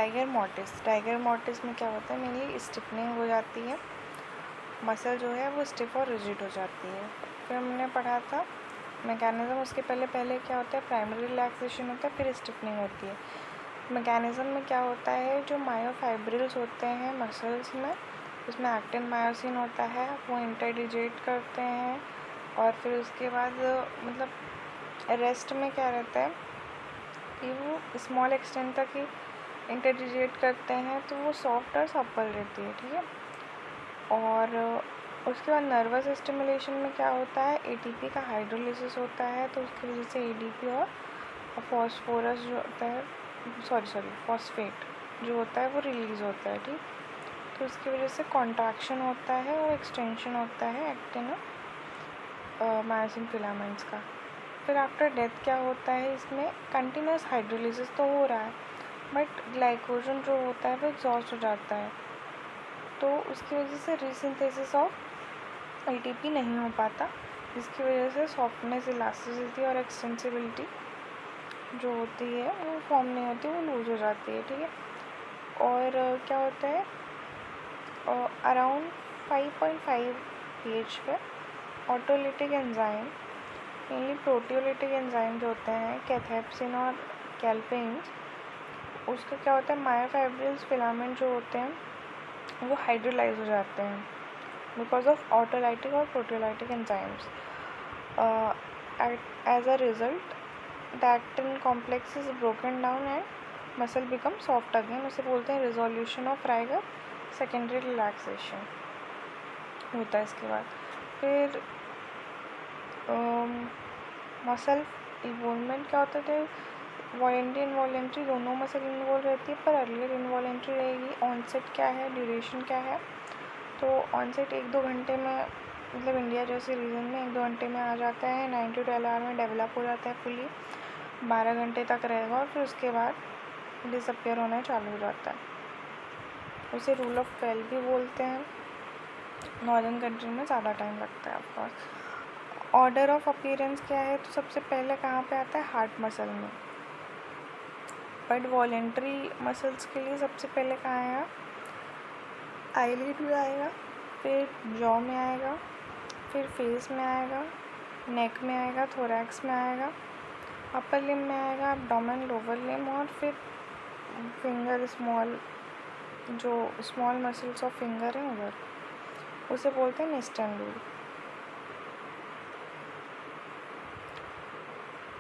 Rigor mortis में क्या होता है, मेनली स्टिफनिंग हो जाती है, मसल जो है वो स्टिफ और रिजिड हो जाती है। फिर हमने पढ़ा था मैकेनिज़्म, उसके पहले क्या होता है, प्राइमरी रिलैक्सेशन होता है, फिर स्टिफनिंग होती है। मैकेनिज़्म में क्या होता है, जो मायोफाइब्रिल्स होते हैं मसल्स में, उसमें एक्टिन मायोसिन होता है, वो इंटरडिजिएट करते हैं, और फिर उसके बाद मतलब रेस्ट में क्या रहता है कि वो स्मॉल एक्सटेंट तक ही इंटरडिजिएट करते हैं, तो वो सॉफ्ट और सप्पल रहती है, ठीक है। और उसके बाद नर्वस स्टिमुलेशन में क्या होता है, एटीपी का हाइड्रोलिसिस होता है, तो उसकी वजह से एडीपी और फॉस्फोरस जो होता है, फॉस्फेट जो होता है वो रिलीज़ होता है, ठीक। तो उसकी वजह से कॉन्ट्रैक्शन होता है और एक्सटेंशन होता है एक्टिन मायोसिन फिलामेंट्स का। फिर आफ्टर डेथ क्या होता है, इसमें कंटिन्यूस हाइड्रोलिसिस तो हो रहा है, बट ग्लाइकोजन जो होता है वो एग्जॉस्ट हो जाता है, तो उसकी वजह से रीसिंथेसिस ऑफ एटीपी नहीं हो पाता, जिसकी वजह से सॉफ्टनेस, इलास्टिसिटी और एक्सटेंसिबिलिटी जो होती है वो फॉर्म नहीं होती, वो लूज हो जाती है, ठीक है। और क्या होता है, अराउंड 5.5 pH पे ऑटोलिटिक एंजाइम, मेनली प्रोटियोलिटिक एंजाइम जो होते हैं कैथेप्सिन और कैल्पेन्स, उसका क्या होता है, मायोफाइब्रिल्स फिलामेंट जो होते हैं वो हाइड्रोलाइज हो जाते हैं बिकॉज ऑफ ऑटोलाइटिक और proteolytic enzymes. As a result the actin complex is broken down and muscle become soft again, उसे बोलते हैं resolution of rigor secondary relaxation होता है। इसके बाद फिर मसल इन्वॉल्वमेंट क्या होता है, वॉलेंट्री इनवॉलेंट्री दोनों मसल इन्वॉल्व रहती है, पर अर्लियर इन्वॉलेंट्री रहेगी। ऑनसेट क्या है, ड्यूरेशन क्या है, तो ऑनसेट 1-2 घंटे में, मतलब इंडिया जैसे रीजन में 1-2 घंटे में आ जाता है, 9 to 12 आवर में डेवलप हो जाता है फुली, 12 घंटे तक रहेगा और फिर उसके बाद डिसअपियर होना चालू हो जाता है। उसे रूल ऑफ 12 भी बोलते हैं। नॉर्दर्न कंट्री में ज़्यादा टाइम लगता है ऑफकोर्स। ऑर्डर ऑफ अपीयरेंस क्या है, तो सबसे पहले कहाँ पे आता है, हार्ट मसल में, बट वॉलेंट्री मसल्स के लिए सबसे पहले कहाँ आएगा, आईलिड में आएगा, फिर जॉ में आएगा, फिर फेस में आएगा, नेक में आएगा, थोरैक्स में आएगा, अपर लिम में आएगा, एब्डोमेन, लोअर लिम, और फिर फिंगर, जो स्मॉल मसल्स ऑफ फिंगर है उधर, उसे बोलते हैं निस्टेंडूल।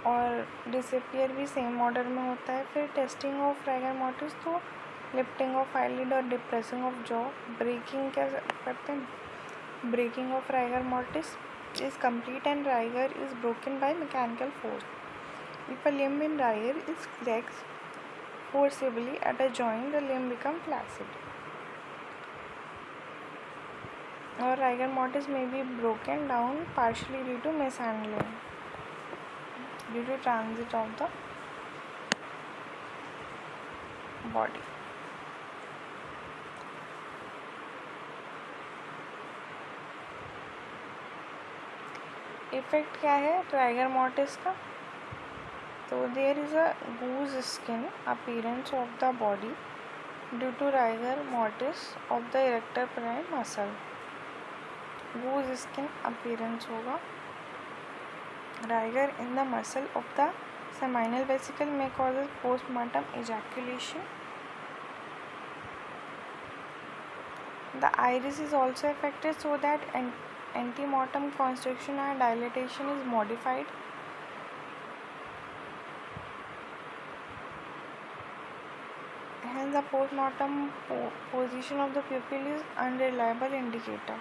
और डिसअपियर भी सेम ऑर्डर में होता है। फिर टेस्टिंग ऑफ राइगर मोर्टिस, तो लिफ्टिंग ऑफ आईलिड और डिप्रेसिंग ऑफ जॉ। ब्रेकिंग क्या करते हैं, breaking of rigor mortis is complete and rigor is broken by mechanical force. If a limb in rigor is flexed forcibly at a joint, the limb becomes flaccid. Or rigor mortis may be broken down partially due to mishandling, due to transit of the body. Effect क्या है rigor mortis का, तो there is a goose skin appearance of the body due to rigor mortis of the erector prime muscle. Goose skin appearance होगा, rigor in the muscle of the seminal vesicle may causes postmortem ejaculation. The iris is also affected so that antemortem constriction and dilatation is modified. Hence, the postmortem position of the pupil is unreliable indicator.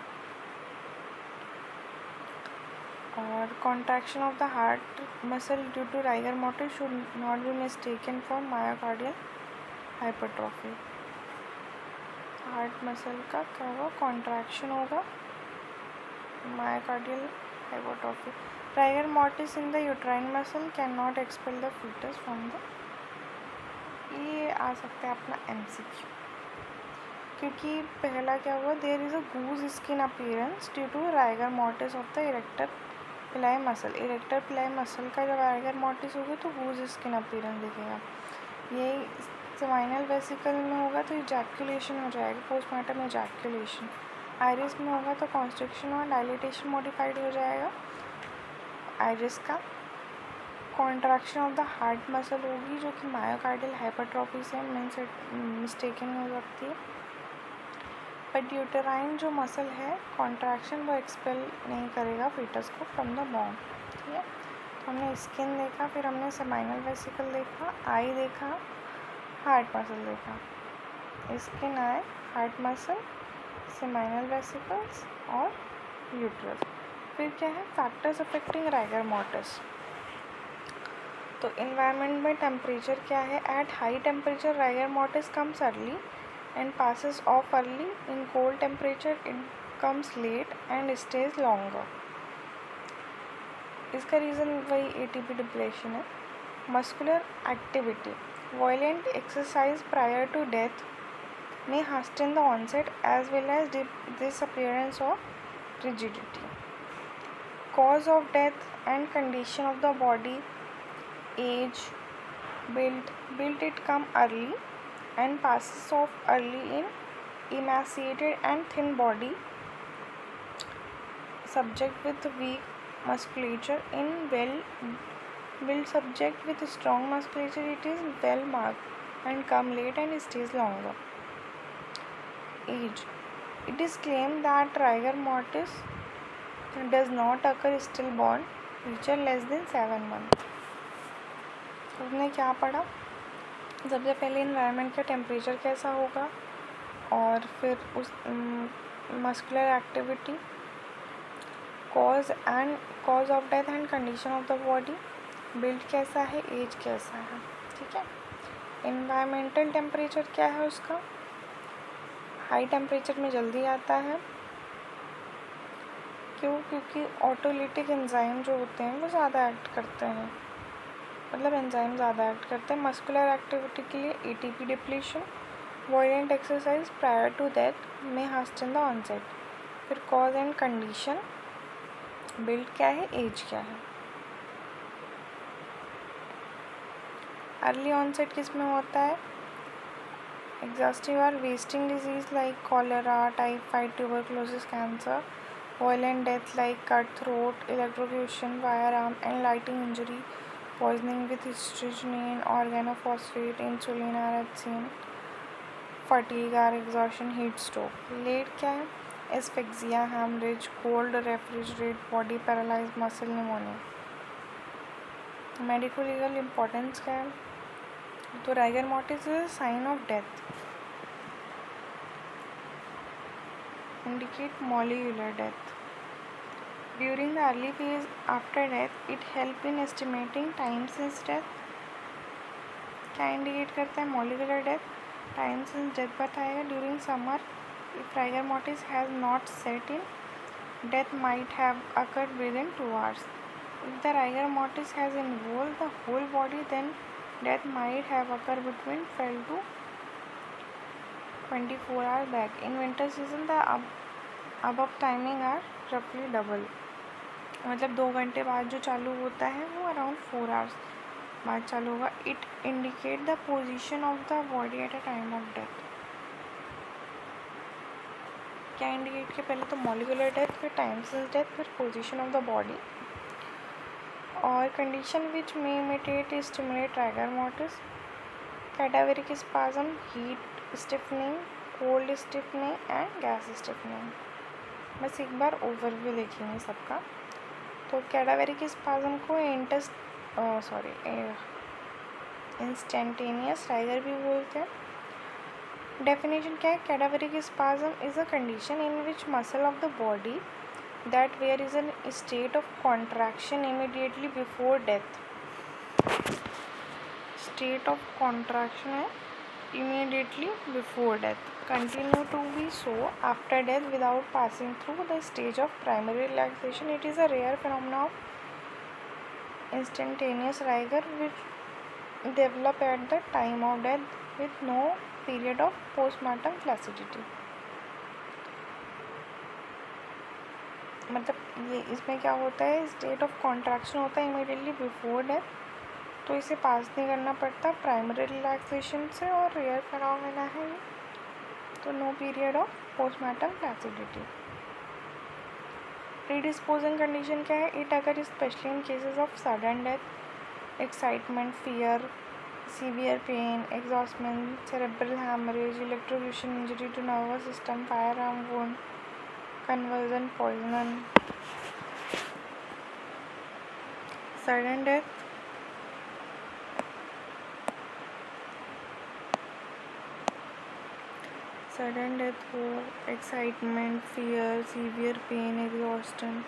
Or contraction of the heart muscle due to rigor mortis should not be mistaken for myocardial hypertrophy. Heart muscle का क्या होगा, contraction होगा, myocardial hypertrophy. Rigor mortis in the uterine muscle can not expel the fetus from the, ये आ सकता है अपना MCQ, क्योंकि पहला क्या हुआ, there is a goose skin appearance due to rigor mortis of the erector pili muscle. Erector pili muscle का जब राइगर मोर्टिस होगी तो गूज स्किन अपीयरेंस दिखेगा। यही सेमाइनल वेसिकल में होगा तो इजैकुलेशन हो जाएगा, पोस्टमार्टम इजैकुलेशन। आइरिस में होगा तो कॉन्स्ट्रिक्शन और डायलिटेशन मॉडिफाइड हो जाएगा आइरिस का। Contraction of the heart muscle होगी जो कि मायोकार्डियल हाइपरट्रॉफी से मिस्टेकन हो सकती है। बट यूटेराइन जो मसल है कॉन्ट्रैक्शन वो एक्सपेल नहीं करेगा फीटस को फ्रॉम द बॉन। ठीक है, तो हमने स्किन देखा, फिर हमने सेमाइनल वेसिकल देखा, आई देखा, हार्ट मसल देखा। स्किन, आई, हार्ट मसल, सेमाइनल वेसिकल्स और यूट्रस। फिर क्या है, फैक्टर्स अफेक्टिंग राइगर मॉर्टिस। तो इन्वायरमेंट में टेम्परेचर क्या है, at high temperature rigor mortis comes early and passes off early. In cold temperature it comes late and stays longer. इसका reason वही ATP डिप्लेशन है। Muscular activity, violent exercise prior to death may hasten the onset as well as disappearance of rigidity. Cause of death and condition of the body, age, build it come early and passes off early in emaciated and thin body, subject with weak musculature. In well-built subject with strong musculature it is well marked and come late and stays longer. Age, it is claimed that rigor mortis does not occur stillborn creature less than 7 months. उसने क्या पढ़ा, सबसे पहले environment का temperature कैसा होगा, और फिर उस muscular activity, cause of death and condition of the body, build कैसा है, एज कैसा है। ठीक है, इन्वायरमेंटल टेम्परेचर क्या है उसका, हाई टेम्परेचर में जल्दी आता है। क्यों, क्योंकि ऑटोलिटिक एंजाइम जो होते हैं वो ज़्यादा एक्ट करते हैं, मतलब एंजाइम ज़्यादा एक्ट करते हैं। मस्कुलर एक्टिविटी के लिए ATP depletion, violent exercise prior to death में हास्टन द ऑनसेट। फिर कॉज एंड कंडीशन, बिल्ड क्या है, एज क्या है। अर्ली ऑनसेट किस में होता है, एग्जॉस्टिव और wasting disease like cholera, typhoid, tuberculosis, cancer. Violent death like cut throat, electrocution, fire arm, enlightening injury, poisoning with strychnine, organophosphate, insulin are seen. Fatigue or exhaustion, heat stroke. Late क्या है, एस्फेक्सिया, hemorrhage, cold refrigerate body, paralyzed muscle, pneumonia. Medico legal importance क्या है, तो rigor mortis is a sign of death, indicate molecular death. During the early phase after death, it help in estimating time since death. क्या indicate करता है, molecular death, time since death बताएगा। During summer if rigor mortis has not set in, death might have occurred within 2 hours. If the rigor mortis has involved the whole body, then death might have occurred between 12 to 24 hours back. In winter season, the above timing are roughly double. मतलब 2 घंटे बाद जो चालू होता है वो around 4 hours बाद चालू होगा। It indicate the position of the body at a time of death. क्या इंडिकेट किया, पहले तो मॉलिकुलर डेथ, फिर टाइम सिंस डेथ, फिर पोजीशन ऑफ द बॉडी। और condition which may imitate stimulate rigor mortis, cadaveric spasm, heat stiffening, cold stiffening and gas stiffening. बस एक बार ओवरव्यू देखेंगे सबका। तो कैडावेरिक स्पाज्म को इंस्टेंटेनियस राइगर भी बोलते हैं। डेफिनेशन क्या है, cadaveric spasm is a condition in which muscle of the body that were is an state of contraction immediately before death. State of contraction है immediately before death, continue to be so after death without passing through the stage of primary relaxation. It is a rare phenomenon of instantaneous rigor which develop at the time of death with no period of postmortem flaccidity. मतलब ये इसमें क्या होता है, state of contraction होता है immediately before death, तो इसे पास नहीं करना पड़ता प्राइमरी रिलैक्सेशन से, और रेयर फिनोमेना है ये, तो no period of postmortem placidity. Predisposing condition क्या है? इट अगर especially in cases of sudden death, excitement, fear, severe pain, exhaustment, cerebral hemorrhage, electrocution injury to nervous system, firearm wound, convulsion, poison, sudden death, हो, excitement, fear, severe pen, exhaustion,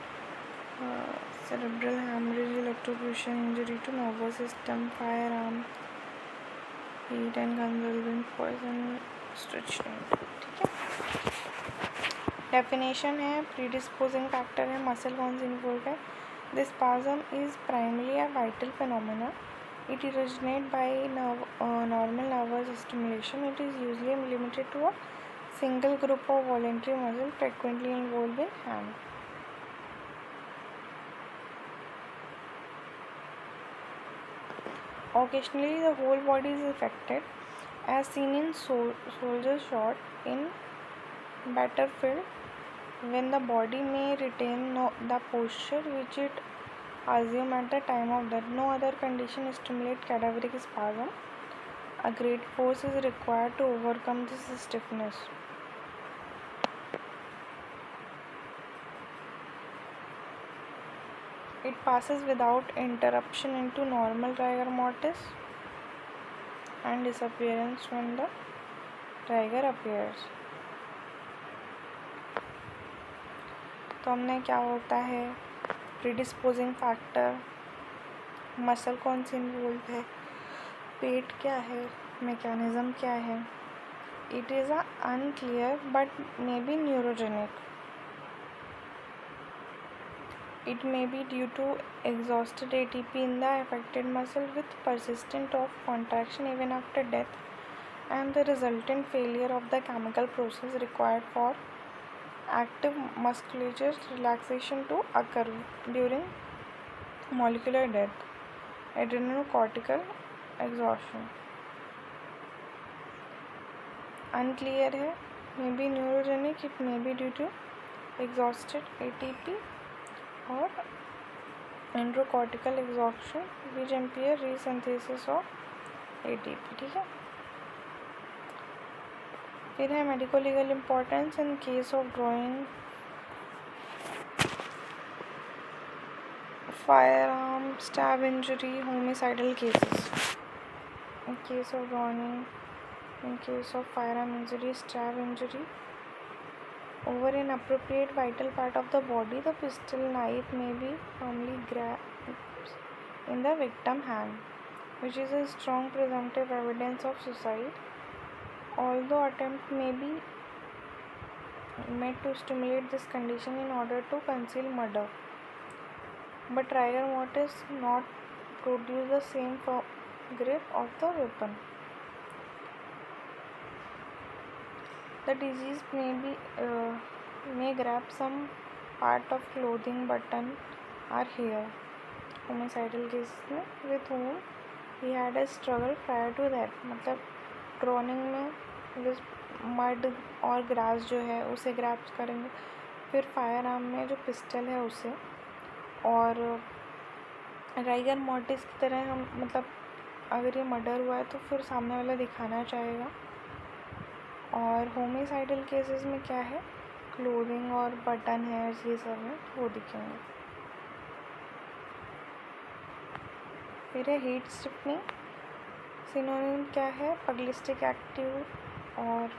cerebral hemorrhage, electrocution injury to nervous system, firearm, heat and convulsion, poison, strychnine। ठीक है। Definition है, प्रीडिस्पोजिंग factor है, muscle कौन सी involve है? This spasm is primarily a vital phenomena. It originates by normal nervous stimulation. It is usually limited to a single group of voluntary muscles frequently involved in hand. Occasionally, the whole body is affected, as seen in soldier shot in battlefield, when the body may retain the posture which it assumed at the time of death. No other condition stimulates cadaveric spasm. A great force is required to overcome this stiffness. It passes without interruption into normal rigor mortis and disappearance when the rigor appears. तो हमने क्या होता है, प्रीडिस्पोजिंग factor, muscle कौन सी involve है, पेट क्या है, mechanism क्या है। It is unclear but may be neurogenic. It may be due to exhausted ATP in the affected muscle with persistent of contraction even after death, and the resultant failure of the chemical process required for active musculature relaxation to occur during molecular death, adrenocortical exhaustion। Unclear है, may be neurogenic, it may be due to exhausted ATP और एंड्रोकॉर्टिकल adsorption which empire रीसिंथेसिस of ATP. ठीक है। फिर है medico legal importance in case of drawing fire arm stab injury homicidal cases. In case of drawing, in case of fire arm injury, stab injury over an appropriate vital part of the body, the pistol knife may be firmly grasped in the victim's hand, which is a strong presumptive evidence of suicide. Although attempt may be made to stimulate this condition in order to conceal murder, but rigor mortis not produce the same firm grip of the weapon. The disease may grab some part of clothing, button or hair. Homicidal cases में with whom he had a struggle prior to that, मतलब drowning में mud और grass जो है उसे grab करेंगे, फिर fire arm में जो पिस्टल है उसे, और राइगर मॉर्टिस की तरह हम मतलब अगर ये मर्डर हुआ है तो फिर सामने वाला दिखाना चाहेगा। और होमिसाइडल केसेस में क्या है, क्लोथिंग और बटन है ये सब है वो दिखेंगे। फिर है हीट स्टिफनिंग, सिनोनिम क्या है, पगलिस्टिक एक्टिव और